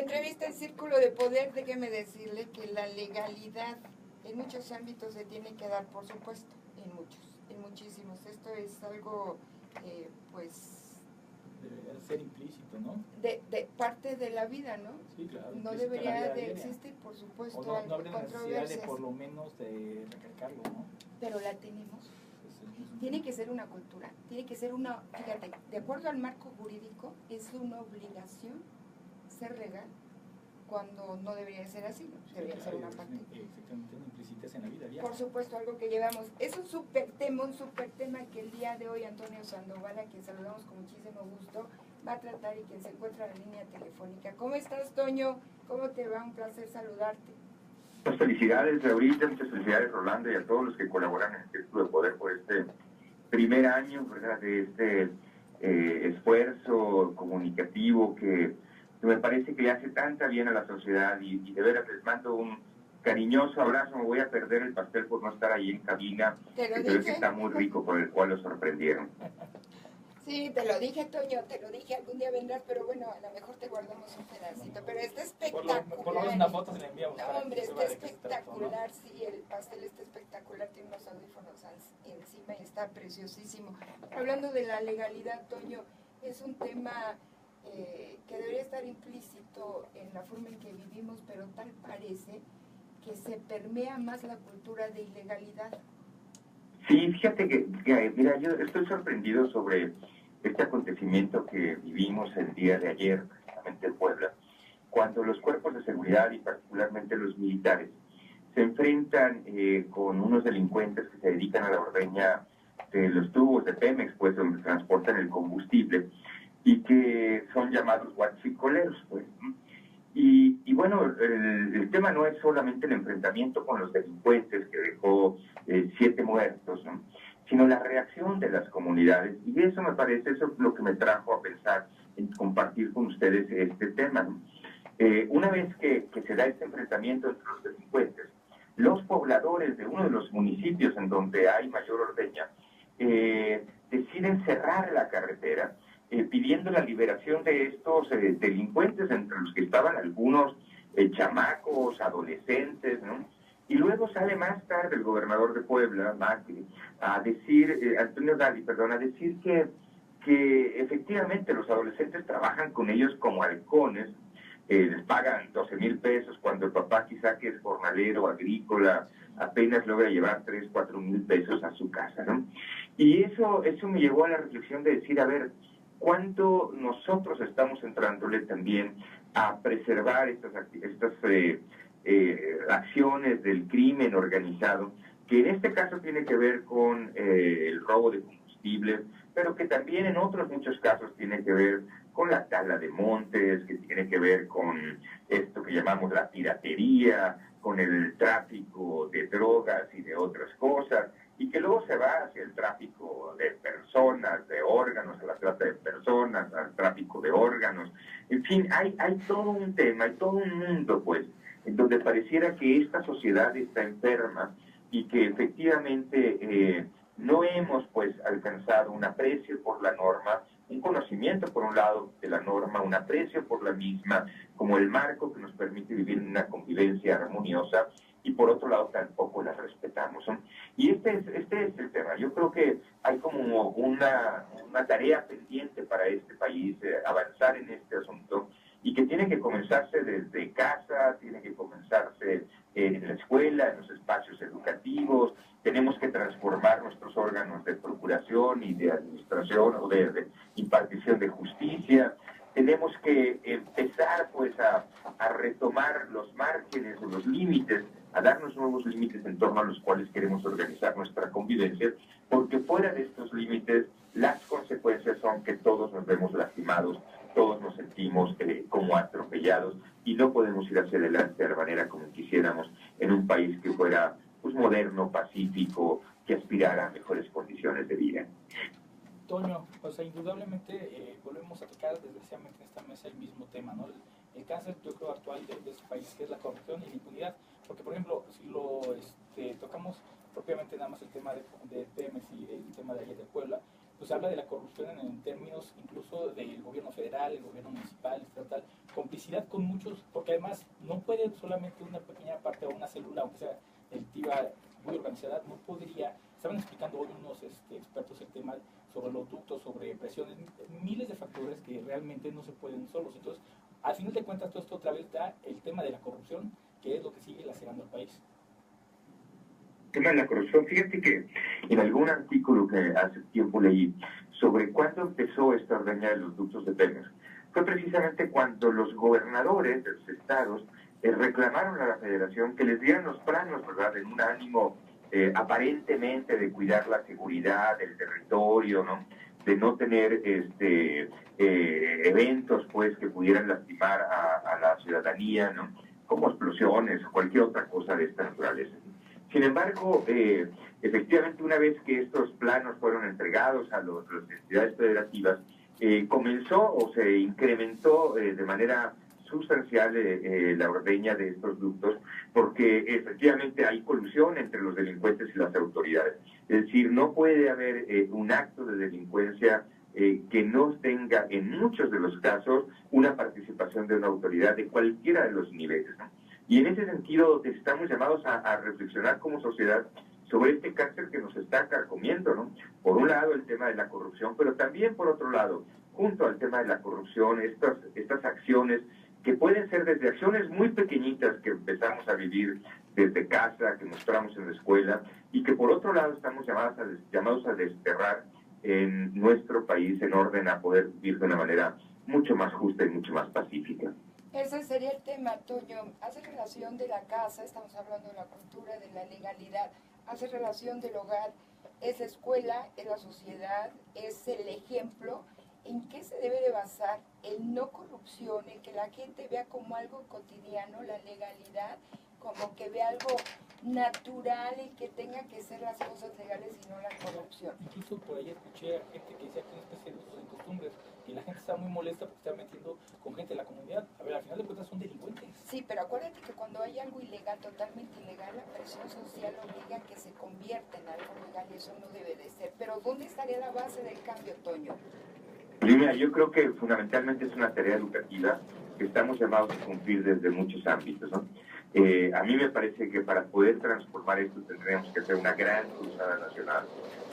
entrevista en Círculo de Poder, déjeme decirle que la legalidad en muchos ámbitos se tiene que dar, por supuesto, en muchísimos. Esto es algo, pues... Debería ser implícito, ¿no? De parte de la vida, ¿no? Sí, claro. No debería de existir, por supuesto, o no habría necesidad de, por lo menos, de recalcarlo, ¿no? Pero la tenemos. Tiene que ser una cultura, tiene que ser una, fíjate, de acuerdo al marco jurídico, es una obligación ser legal cuando no debería ser así, ¿no? Debería ser una parte. Exactamente, no implícitas en la vida diaria. Por supuesto, algo que llevamos. Es un súper tema que el día de hoy Antonio Sandoval, a quien saludamos con muchísimo gusto, va a tratar y quien se encuentra en la línea telefónica. ¿Cómo estás, Toño? ¿Cómo te va? Un placer saludarte. Muchas felicidades, Laurita, muchas felicidades, Rolando, y a todos los que colaboran en el Círculo de Poder por este primer año, ¿verdad?, de este esfuerzo comunicativo que me parece que le hace tanta bien a la sociedad y de veras les mando un cariñoso abrazo. Me voy a perder el pastel por no estar ahí en cabina, que creo que está muy rico, por el cual lo sorprendieron. Sí, te lo dije, Toño, te lo dije, algún día vendrás, pero bueno, a lo mejor te guardamos un pedacito, pero está espectacular. Por lo menos una foto se la enviamos. No, hombre, está espectacular, sí, el pastel está espectacular, tiene unos audífonos encima y está preciosísimo. Hablando de la legalidad, Toño, es un tema que debería estar implícito en la forma en que vivimos, pero tal parece que se permea más la cultura de ilegalidad. Sí, fíjate que mira, yo estoy sorprendido sobre este acontecimiento que vivimos el día de ayer, precisamente en Puebla, cuando los cuerpos de seguridad y particularmente los militares se enfrentan con unos delincuentes que se dedican a la ordeña de los tubos de Pemex, pues donde transportan el combustible, y que son llamados guachicoleros, pues. Y bueno, el tema no es solamente el enfrentamiento con los delincuentes que dejó 7 muertos, ¿no?, sino la reacción de las comunidades. Y eso me parece, eso es lo que me trajo a pensar en compartir con ustedes este tema, ¿no? Una vez que se da este enfrentamiento entre los delincuentes, los pobladores de uno de los municipios en donde hay mayor ordeña deciden cerrar la carretera, pidiendo la liberación de estos delincuentes, entre los que estaban algunos chamacos, adolescentes, ¿no? Y luego sale más tarde el gobernador de Puebla, Macri, a decir, Antonio Gali, perdón, a decir que efectivamente los adolescentes trabajan con ellos como halcones, les pagan 12,000 pesos, cuando el papá, quizá que es jornalero, agrícola, apenas logra llevar 3, 4 mil pesos a su casa, ¿no? Y eso me llevó a la reflexión de decir, a ver, ¿cuánto nosotros estamos entrándole también a preservar estas acciones del crimen organizado, que en este caso tiene que ver con el robo de combustible, pero que también en otros muchos casos tiene que ver con la tala de montes, que tiene que ver con esto que llamamos la piratería, con el tráfico de drogas y de otras cosas, y que luego se va hacia el tráfico de personas, de órganos, a la trata de personas, al tráfico de órganos. En fin, hay todo un tema, hay todo un mundo, pues, en donde pareciera que esta sociedad está enferma y que efectivamente no hemos, pues, alcanzado un aprecio por la norma, un conocimiento, por un lado, de la norma, un aprecio por la misma, como el marco que nos permite vivir en una convivencia armoniosa, y por otro lado tampoco las respetamos, ¿no? Y este es el tema. Yo creo que hay como una tarea pendiente para este país, avanzar en este asunto, y que tiene que comenzarse desde casa, tiene que comenzarse en la escuela, en los espacios educativos. Tenemos que transformar nuestros órganos de procuración y de administración o de impartición de justicia. Tenemos que empezar, pues, a retomar los márgenes o los límites, a darnos nuevos límites en torno a los cuales queremos organizar nuestra convivencia, porque fuera de estos límites las consecuencias son que todos nos vemos lastimados, todos nos sentimos como atropellados, y no podemos ir hacia adelante de la manera como quisiéramos en un país que fuera, pues, moderno, pacífico, que aspirara a mejores condiciones de vida. Toño, o sea, indudablemente volvemos a tocar desgraciadamente en esta mesa el mismo tema, ¿no? El cáncer, yo creo, actual de este país, que es la corrupción y la impunidad, porque, por ejemplo, si lo tocamos propiamente nada más el tema de Pemex y el tema de ayer de Puebla, pues habla de la corrupción en términos incluso del gobierno federal, el gobierno municipal, estatal, complicidad con muchos, porque además no puede solamente una pequeña parte o una célula, aunque sea delictiva muy organizada, no podría. Estaban explicando hoy unos expertos el tema sobre los ductos, sobre presiones, miles de factores que realmente no se pueden solos. Entonces, al final de cuentas, todo esto otra vez da el tema de la corrupción, que es lo que sigue lacerando al país. El tema de la corrupción, fíjate que en algún artículo que hace tiempo leí sobre cuándo empezó esta ordeña de los ductos de Pemex, fue precisamente cuando los gobernadores de los estados reclamaron a la federación que les dieran los planos, ¿verdad?, en un ánimo aparentemente de cuidar la seguridad del territorio, ¿no?, de no tener eventos pues que pudieran lastimar a la ciudadanía, ¿no?, como explosiones o cualquier otra cosa de esta naturaleza. Sin embargo, efectivamente, una vez que estos planos fueron entregados a las entidades federativas, comenzó o se incrementó de manera sustancial la ordeña de estos ductos, porque efectivamente hay colusión entre los delincuentes y las autoridades. Es decir, no puede haber un acto de delincuencia que no tenga, en muchos de los casos, una participación de una autoridad de cualquiera de los niveles, ¿no? Y en ese sentido estamos llamados a reflexionar como sociedad sobre este cáncer que nos está carcomiendo, ¿no? Por un lado el tema de la corrupción, pero también por otro lado, junto al tema de la corrupción, estas acciones que pueden ser desde acciones muy pequeñitas que empezamos a vivir desde casa, que mostramos en la escuela, y que por otro lado estamos llamados a desterrar en nuestro país en orden a poder vivir de una manera mucho más justa y mucho más pacífica. Ese sería el tema, Toño. Hace relación de la casa, estamos hablando de la cultura, de la legalidad, hace relación del hogar, es la escuela, es la sociedad, es el ejemplo. ¿En qué se debe de basar el no corrupción, el que la gente vea como algo cotidiano, la legalidad, como que vea algo natural y que tenga que ser las cosas legales y no la corrupción? Incluso por ahí escuché a gente que decía que es una especie de usos y costumbres, y la gente está muy molesta porque está metiendo con gente de la comunidad. A ver, al final de cuentas son delincuentes. Sí, pero acuérdate que cuando hay algo ilegal, totalmente ilegal, la presión social obliga a que se convierta en algo legal y eso no debe de ser. Pero ¿dónde estaría la base del cambio, Toño? Mira, yo creo que fundamentalmente es una tarea educativa que estamos llamados a cumplir desde muchos ámbitos, ¿no? A mí me parece que para poder transformar esto tendríamos que hacer una gran cruzada nacional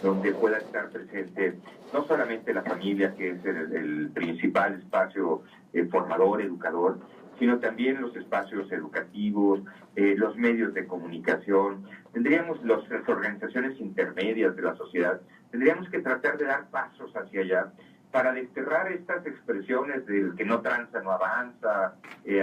donde pueda estar presente no solamente la familia, que es el principal espacio formador, educador, sino también los espacios educativos, los medios de comunicación. Tendríamos las organizaciones intermedias de la sociedad, tendríamos que tratar de dar pasos hacia allá para desterrar estas expresiones del que no tranza, no avanza,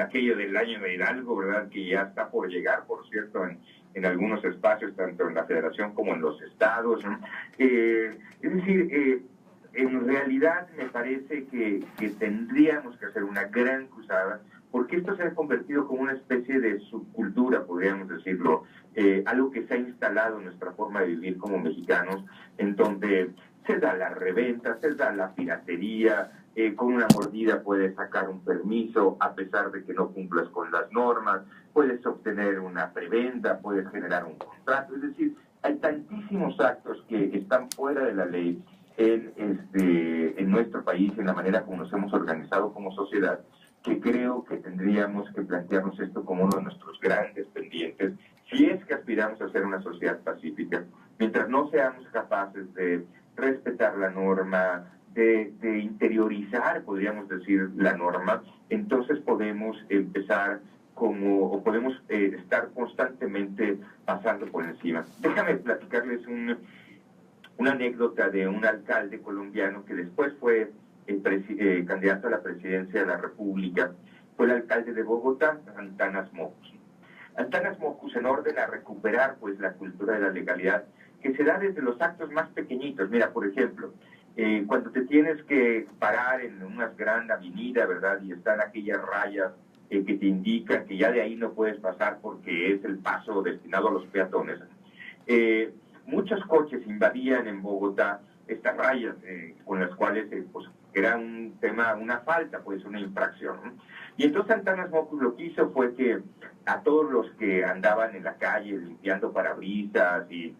aquello del año de Hidalgo, ¿verdad?, que ya está por llegar, por cierto, en algunos espacios, tanto en la federación como en los estados, ¿no? Es decir, en realidad me parece que tendríamos que hacer una gran cruzada, porque esto se ha convertido como una especie de subcultura, podríamos decirlo, algo que se ha instalado en nuestra forma de vivir como mexicanos, en donde se da la reventa, se da la piratería, con una mordida puedes sacar un permiso a pesar de que no cumplas con las normas, puedes obtener una preventa, puedes generar un contrato, es decir, hay tantísimos actos que están fuera de la ley en nuestro país, en la manera como nos hemos organizado como sociedad, que creo que tendríamos que plantearnos esto como uno de nuestros grandes pendientes, si es que aspiramos a ser una sociedad pacífica, mientras no seamos capaces de respetar la norma, de interiorizar, podríamos decir, la norma, entonces podemos empezar o podemos estar constantemente pasando por encima. Déjame platicarles una anécdota de un alcalde colombiano que después fue candidato a la presidencia de la República. Fue el alcalde de Bogotá, Antanas Mockus. Antanas Mockus, en orden a recuperar pues la cultura de la legalidad, que se da desde los actos más pequeñitos. Mira, por ejemplo, cuando te tienes que parar en una gran avenida, ¿verdad?, y están aquellas rayas que te indican que ya de ahí no puedes pasar porque es el paso destinado a los peatones. Muchos coches invadían en Bogotá estas rayas con las cuales pues era un tema, una falta, pues una infracción, ¿no? Y entonces Antanas Mockus lo que hizo fue que a todos los que andaban en la calle limpiando parabrisas y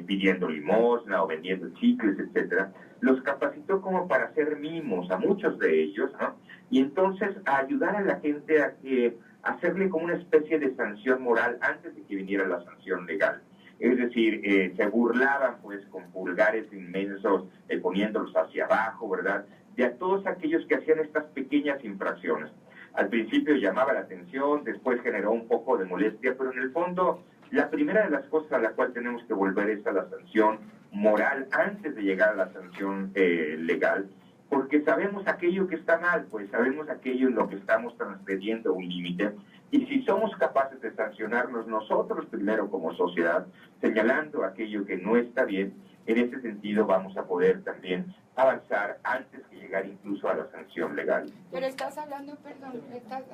pidiendo limosna o vendiendo chicles, etcétera, los capacitó como para hacer mimos a muchos de ellos, ¿no? y entonces a ayudar a la gente a que hacerle como una especie de sanción moral antes de que viniera la sanción legal. Es decir, se burlaban pues con pulgares inmensos, poniéndolos hacia abajo, ¿verdad?, de a todos aquellos que hacían estas pequeñas infracciones. Al principio llamaba la atención, después generó un poco de molestia, pero en el fondo la primera de las cosas a la cual tenemos que volver es a la sanción moral antes de llegar a la sanción legal, porque sabemos aquello que está mal, pues sabemos aquello en lo que estamos transgrediendo un límite, y si somos capaces de sancionarnos nosotros primero como sociedad, señalando aquello que no está bien, en ese sentido vamos a poder también avanzar antes que llegar incluso a la sanción legal. Pero estás hablando, perdón,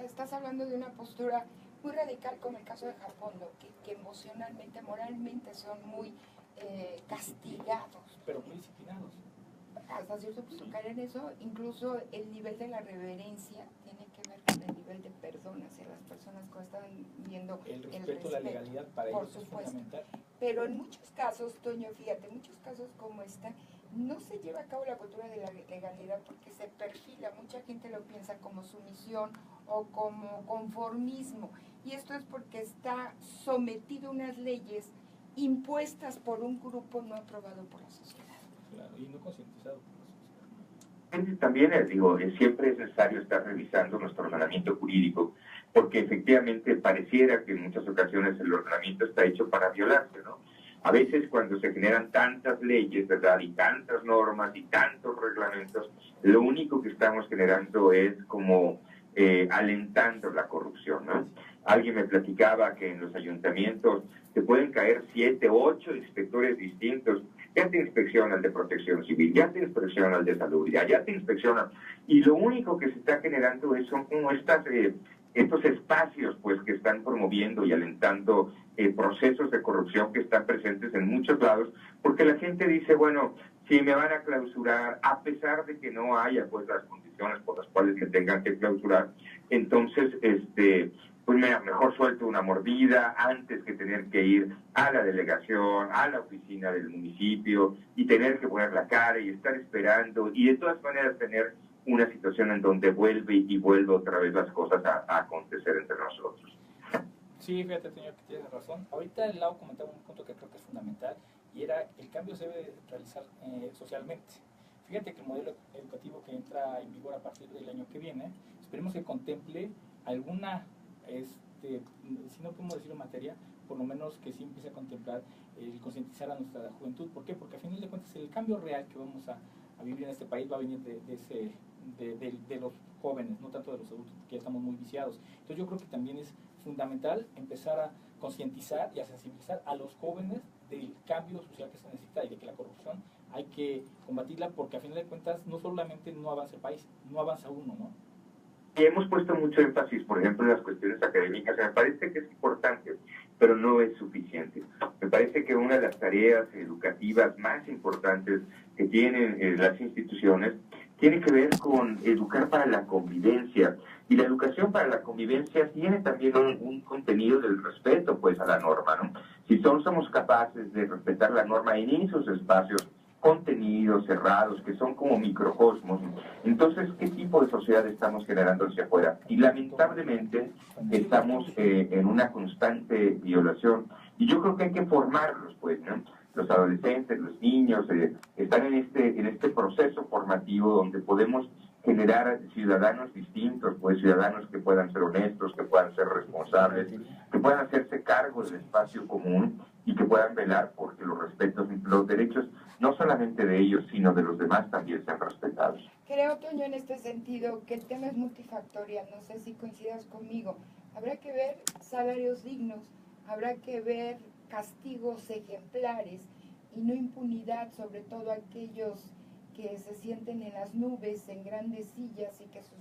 estás hablando de una postura muy radical como el caso de Japón, ¿no? que emocionalmente, moralmente son muy castigados. Pero muy disciplinados. Hasta cierto punto caer en eso, incluso el nivel de la reverencia tiene que ver con el nivel de perdón hacia las personas que están viendo el respeto a la legalidad para por ellos supuesto. Es fundamental. Pero en muchos casos, Toño, fíjate, muchos casos como esta, no se lleva a cabo la cultura de la legalidad porque se perfila, mucha gente lo piensa como sumisión o como conformismo, y esto es porque está sometido a unas leyes impuestas por un grupo no aprobado por la sociedad. Claro, y no concientizado por la sociedad. También digo, siempre es necesario estar revisando nuestro ordenamiento jurídico, porque efectivamente pareciera que en muchas ocasiones el ordenamiento está hecho para violarse, ¿no? A veces cuando se generan tantas leyes, ¿verdad?, y tantas normas y tantos reglamentos, lo único que estamos generando es como alentando la corrupción, ¿no? Alguien me platicaba que en los ayuntamientos se pueden caer 7, 8 inspectores distintos. Ya te inspeccionan de protección civil, ya te inspeccionan de salud, ya te inspeccionan. Y lo único que se está generando son como estos espacios pues que están promoviendo y alentando procesos de corrupción que están presentes en muchos lados, porque la gente dice, bueno, si me van a clausurar, a pesar de que no haya pues las condiciones por las cuales me tengan que clausurar, entonces pues mejor suelto una mordida antes que tener que ir a la delegación, a la oficina del municipio y tener que poner la cara y estar esperando y de todas maneras tener una situación en donde vuelve y vuelve otra vez las cosas a acontecer entre nosotros. Sí, fíjate, señor, que tienes razón. Ahorita el Lau comentaba un punto que creo que es fundamental y era el cambio se debe realizar socialmente. Fíjate que el modelo educativo que entra en vigor a partir del año que viene, esperemos que contemple alguna si no podemos decirlo materia, por lo menos que sí empiece a contemplar el concientizar a nuestra juventud. ¿Por qué? Porque a final de cuentas el cambio real que vamos a vivir en este país va a venir de los jóvenes, no tanto de los adultos, porque ya estamos muy viciados. Entonces yo creo que también es fundamental empezar a concientizar y a sensibilizar a los jóvenes del cambio social que se necesita y de que la corrupción hay que combatirla, porque a final de cuentas no solamente no avanza el país, no avanza uno, ¿no? Y hemos puesto mucho énfasis, por ejemplo, en las cuestiones académicas. Me parece que es importante, pero no es suficiente. Me parece que una de las tareas educativas más importantes que tienen las instituciones tiene que ver con educar para la convivencia. Y la educación para la convivencia tiene también un contenido del respeto pues a la norma, ¿no? Si somos capaces de respetar la norma en esos espacios contenidos cerrados, que son como microcosmos, entonces, ¿qué tipo de sociedad estamos generando hacia afuera? Y lamentablemente estamos en una constante violación. Y yo creo que hay que formarlos, pues, ¿no? Los adolescentes, los niños, están en este proceso formativo donde podemos generar ciudadanos distintos, pues ciudadanos que puedan ser honestos, que puedan ser responsables, que puedan hacerse cargo del espacio común y que puedan velar porque los derechos no solamente de ellos, sino de los demás también sean respetados. Creo, Toño, en este sentido, que el tema es multifactorial, no sé si coincidas conmigo. Habrá que ver salarios dignos, habrá que ver castigos ejemplares y no impunidad, sobre todo aquellos que se sienten en las nubes, en grandes sillas, y que si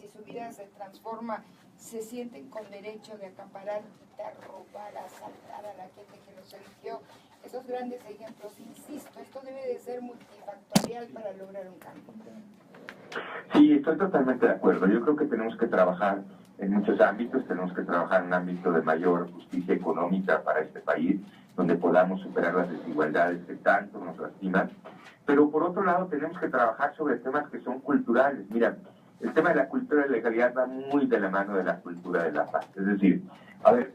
su vida se transforma, se sienten con derecho de acaparar, quitar, robar, asaltar a la gente que los eligió. Esos grandes ejemplos, insisto, esto debe de ser multifactorial para lograr un cambio. Sí, estoy totalmente de acuerdo. Yo creo que tenemos que trabajar en muchos ámbitos, tenemos que trabajar en un ámbito de mayor justicia económica para este país, donde podamos superar las desigualdades que tanto nos lastiman. Pero por otro lado tenemos que trabajar sobre temas que son culturales. Mira, el tema de la cultura de la legalidad va muy de la mano de la cultura de la paz. Es decir, a ver,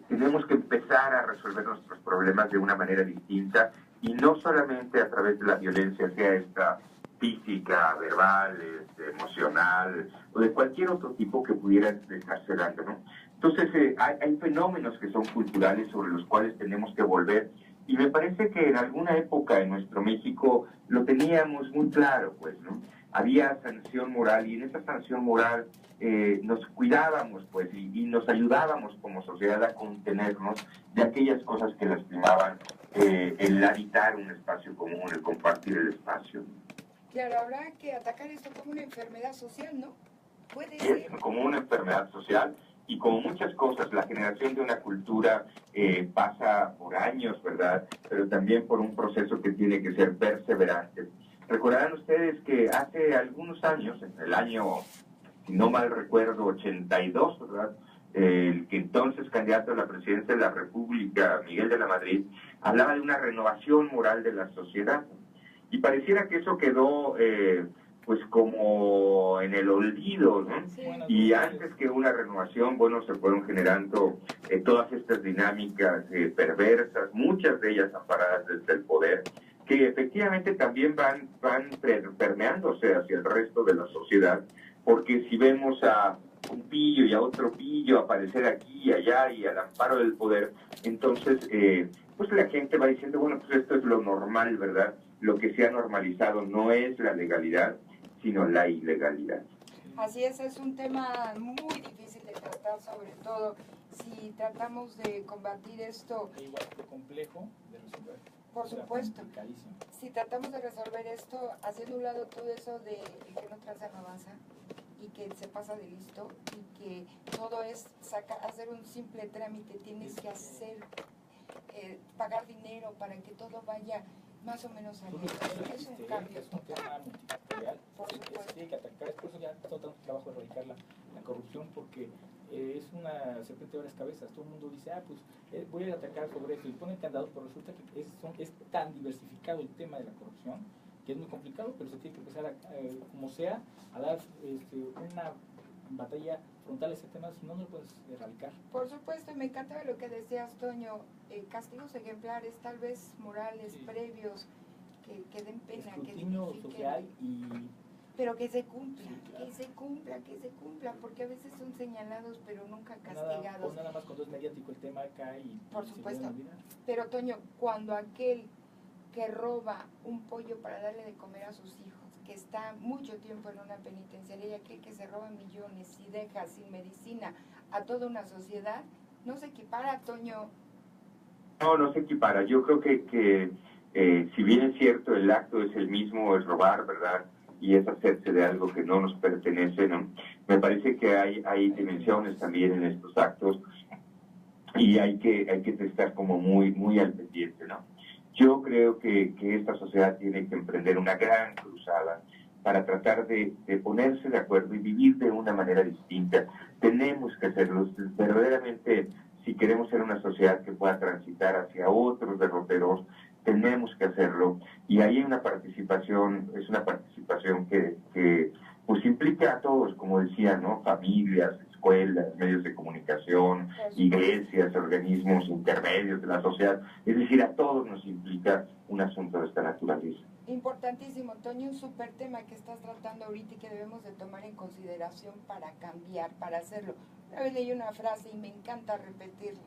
tenemos que empezar a resolver nuestros problemas de una manera distinta y no solamente a través de la violencia, sea esta física, verbal, emocional o de cualquier otro tipo que pudiera estarse dando, ¿no? Entonces, hay fenómenos que son culturales sobre los cuales tenemos que volver y me parece que en alguna época en nuestro México lo teníamos muy claro, pues, ¿no? Había sanción moral y en esa sanción moral nos cuidábamos, pues, y nos ayudábamos como sociedad a contenernos de aquellas cosas que lastimaban el habitar un espacio común, el compartir el espacio. Claro, habrá que atacar esto como una enfermedad social, ¿no? Puede ser. ser. Como una enfermedad social y como muchas cosas, la generación de una cultura pasa por años, ¿verdad? Pero también por un proceso que tiene que ser perseverante. Recordarán ustedes que hace algunos años, en el año, si no mal recuerdo, 82, ¿verdad? El que entonces candidato a la presidencia de la República, Miguel de la Madrid, hablaba de una renovación moral de la sociedad. Y pareciera que eso quedó pues como en el olvido, ¿no? Sí. Y antes que una renovación, bueno, se fueron generando todas estas dinámicas perversas, muchas de ellas amparadas desde el poder, que efectivamente también van permeándose hacia el resto de la sociedad, porque si vemos a un pillo y a otro pillo aparecer aquí y allá y al amparo del poder, entonces pues la gente va diciendo, bueno, pues esto es lo normal, ¿verdad? Lo que se ha normalizado no es la legalidad, sino la ilegalidad. Así es un tema muy difícil de tratar, sobre todo si tratamos de combatir esto. E igual de complejo de resolver. Por supuesto. Si tratamos de resolver esto, haciendo a un lado todo eso de que no tranza no avanza y que se pasa de listo y que todo es hacer un simple trámite, tienes que hacer, pagar dinero para que todo vaya más o menos al es un cambio. Es un tema multifactorial. Por supuesto. Se tiene que atacar, es por eso ya está tanto trabajo de erradicar la corrupción, porque es una serpiente de varias cabezas. Todo el mundo dice, pues voy a atacar sobre eso y pone candado, pero resulta que es tan diversificado el tema de la corrupción que es muy complicado, pero se tiene que empezar como sea, a dar una batalla frontal a ese tema, si no, no lo puedes erradicar. Por supuesto, y me encantaba lo que decías, Toño, castigos ejemplares, tal vez morales, previos, que den pena, escrutinio que social y... Pero que se cumpla, sí, claro. que se cumpla, porque a veces son señalados, pero nunca castigados. Nada más cuando es mediático el tema acá y... Por supuesto, pero Toño, cuando aquel que roba un pollo para darle de comer a sus hijos, que está mucho tiempo en una penitenciaria, y aquel que se roba millones y deja sin medicina a toda una sociedad, ¿no se equipara, Toño? No se equipara. Yo creo que si bien es cierto, el acto es el mismo, es robar, ¿verdad? Y es hacerse de algo que no nos pertenece, ¿no? Me parece que hay dimensiones también en estos actos y hay que estar como muy al pendiente, ¿no? Yo creo que esta sociedad tiene que emprender una gran cruzada para tratar de ponerse de acuerdo y vivir de una manera distinta. Tenemos que hacerlo. Verdaderamente, si queremos ser una sociedad que pueda transitar hacia otros derroteros, tenemos que hacerlo. Y ahí hay una participación, es una participación que pues implica a todos, como decía, ¿no? Familias, escuelas, medios de comunicación, iglesias, organismos intermedios de la sociedad. Es decir, a todos nos implica un asunto de esta naturaleza. Importantísimo, Toño, un súper tema que estás tratando ahorita y que debemos de tomar en consideración para cambiar, para hacerlo. Una vez leí una frase y me encanta repetirla.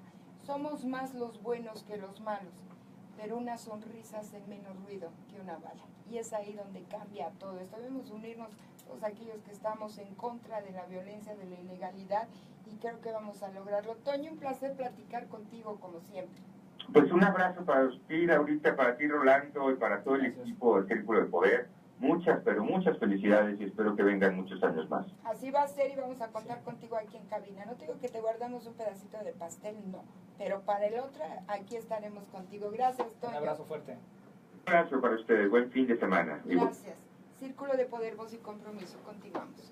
Somos más los buenos que los malos, pero una sonrisa hace menos ruido que una bala. Y es ahí donde cambia todo esto. Debemos unirnos todos aquellos que estamos en contra de la violencia, de la ilegalidad, y creo que vamos a lograrlo. Toño, un placer platicar contigo como siempre. Pues un abrazo para usted ahorita, para ti Rolando y para todo el equipo del Círculo de Poder. Pero muchas felicidades y espero que vengan muchos años más. Así va a ser y vamos a contar contigo aquí en cabina. No te digo que te guardamos un pedacito de pastel, no. Pero para el otro, aquí estaremos contigo. Gracias, Toño. Un abrazo fuerte. Un abrazo para ustedes. Buen fin de semana. Gracias. Círculo de Poder, Voz y Compromiso. Continuamos.